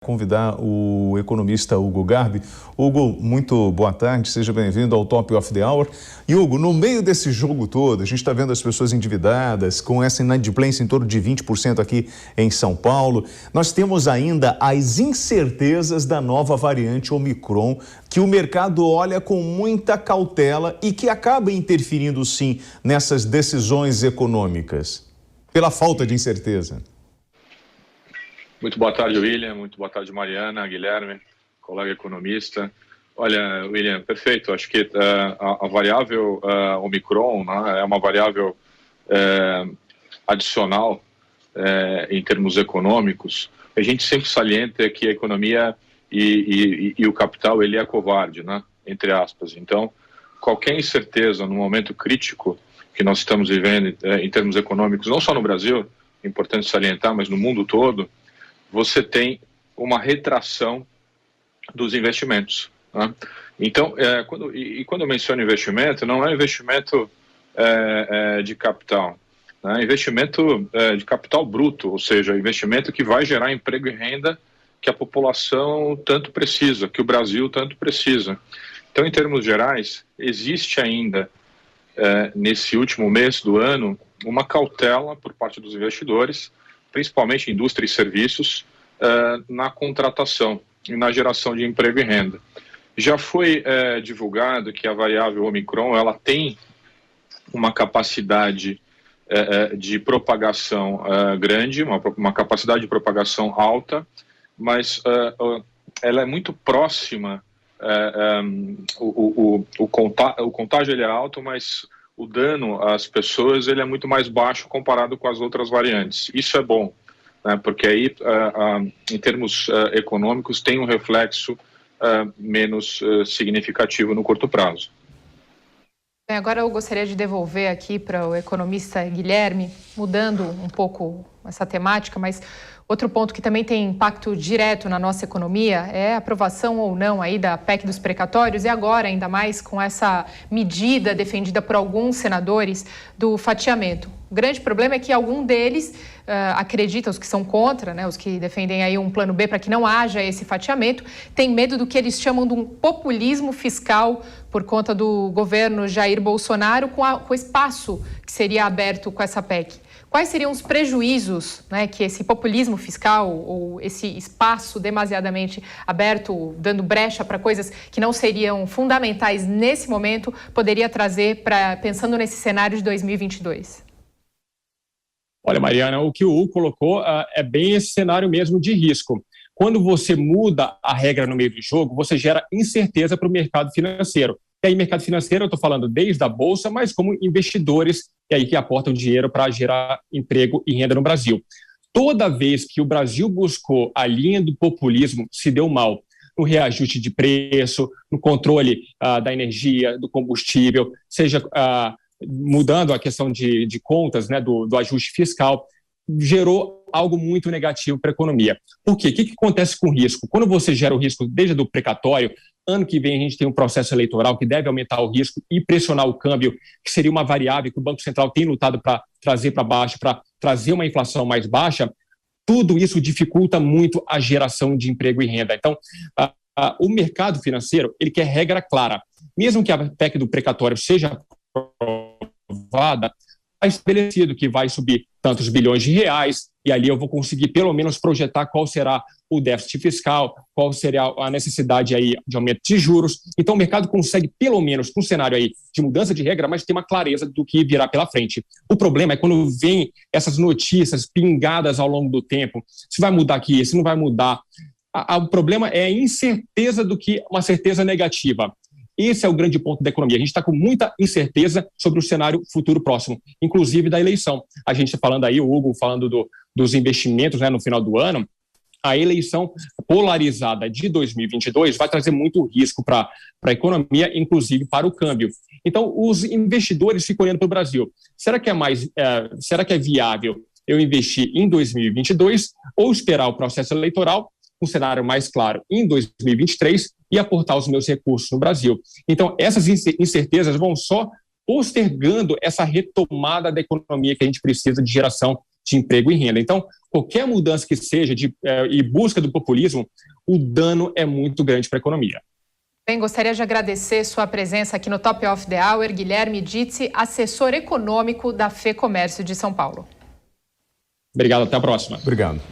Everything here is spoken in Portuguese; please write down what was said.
Convidar o economista Hugo Garbi. Hugo, muito boa tarde, seja bem-vindo ao Top of the Hour. E Hugo, no meio desse jogo todo, a gente está vendo as pessoas endividadas, com essa inadimplência em torno de 20% aqui em São Paulo. Nós temos ainda as incertezas da nova variante Omicron, que o mercado olha com muita cautela e que acaba interferindo, sim, nessas decisões econômicas, pela falta de incerteza. Muito boa tarde, William. Muito boa tarde, Mariana, Guilherme, colega economista. Olha, William, perfeito. Acho que a variável Omicron, né, é uma variável adicional em termos econômicos. A gente sempre salienta que a economia e o capital ele é covarde, né, entre aspas. Então, qualquer incerteza no momento crítico que nós estamos vivendo em termos econômicos, não só no Brasil, é importante salientar, mas no mundo todo, você tem uma retração dos investimentos, né? Então, quando eu menciono investimento, não é investimento de capital, né? Investimento de capital bruto, ou seja, investimento que vai gerar emprego e renda que a população tanto precisa, que o Brasil tanto precisa. Então, em termos gerais, existe ainda, nesse último mês do ano, uma cautela por parte dos investidores, principalmente indústria e serviços, na contratação e na geração de emprego e renda. Já foi divulgado que a variável Omicron ela tem uma capacidade de propagação grande, uma capacidade de propagação alta, mas ela é muito próxima, o contágio ele é alto, mas o dano às pessoas ele é muito mais baixo comparado com as outras variantes. Isso é bom, né, porque aí, em termos econômicos, tem um reflexo menos significativo no curto prazo. Bem, agora eu gostaria de devolver aqui para o economista Guilherme, mudando um pouco essa temática, mas outro ponto que também tem impacto direto na nossa economia é a aprovação ou não aí da PEC dos precatórios e agora ainda mais com essa medida defendida por alguns senadores do fatiamento. O grande problema é que algum deles acredita, os que são contra, né, os que defendem aí um plano B para que não haja esse fatiamento, tem medo do que eles chamam de um populismo fiscal por conta do governo Jair Bolsonaro com o espaço que seria aberto com essa PEC. Quais seriam os prejuízos, né, que esse populismo fiscal ou esse espaço demasiadamente aberto, dando brecha para coisas que não seriam fundamentais nesse momento, poderia trazer pensando nesse cenário de 2022? Olha, Mariana, o que o Hugo colocou é bem esse cenário mesmo de risco. Quando você muda a regra no meio do jogo, você gera incerteza para o mercado financeiro. E aí, mercado financeiro, eu estou falando desde a Bolsa, mas como investidores e aí que aportam dinheiro para gerar emprego e renda no Brasil. Toda vez que o Brasil buscou a linha do populismo, se deu mal no reajuste de preço, no controle da energia, do combustível, seja mudando a questão de contas, né, do ajuste fiscal, gerou algo muito negativo para a economia. Por quê? O que acontece com o risco? Quando você gera o risco desde o precatório, ano que vem a gente tem um processo eleitoral que deve aumentar o risco e pressionar o câmbio, que seria uma variável que o Banco Central tem lutado para trazer para baixo, para trazer uma inflação mais baixa, tudo isso dificulta muito a geração de emprego e renda. Então, o mercado financeiro, ele quer regra clara. Mesmo que a PEC do precatório seja aprovada, está estabelecido que vai subir tantos bilhões de reais e ali eu vou conseguir pelo menos projetar qual será o déficit fiscal, qual seria a necessidade aí de aumento de juros. Então o mercado consegue pelo menos com um cenário aí de mudança de regra, mas ter uma clareza do que virá pela frente. O problema é quando vem essas notícias pingadas ao longo do tempo, se vai mudar aqui, se não vai mudar. O problema é a incerteza do que uma certeza negativa. Esse é o grande ponto da economia. A gente está com muita incerteza sobre o cenário futuro próximo, inclusive da eleição. A gente está falando aí, o Hugo falando dos investimentos, né, no final do ano. A eleição polarizada de 2022 vai trazer muito risco para a economia, inclusive para o câmbio. Então, os investidores ficam olhando para o Brasil. Será que é viável eu investir em 2022 ou esperar o processo eleitoral, um cenário mais claro, em 2023 e aportar os meus recursos no Brasil? Então, essas incertezas vão só postergando essa retomada da economia que a gente precisa de geração de emprego e renda. Então, qualquer mudança que seja e busca do populismo, o dano é muito grande para a economia. Bem, gostaria de agradecer sua presença aqui no Top of the Hour, Guilherme Ditzi, assessor econômico da FEComércio de São Paulo. Obrigado, até a próxima. Obrigado.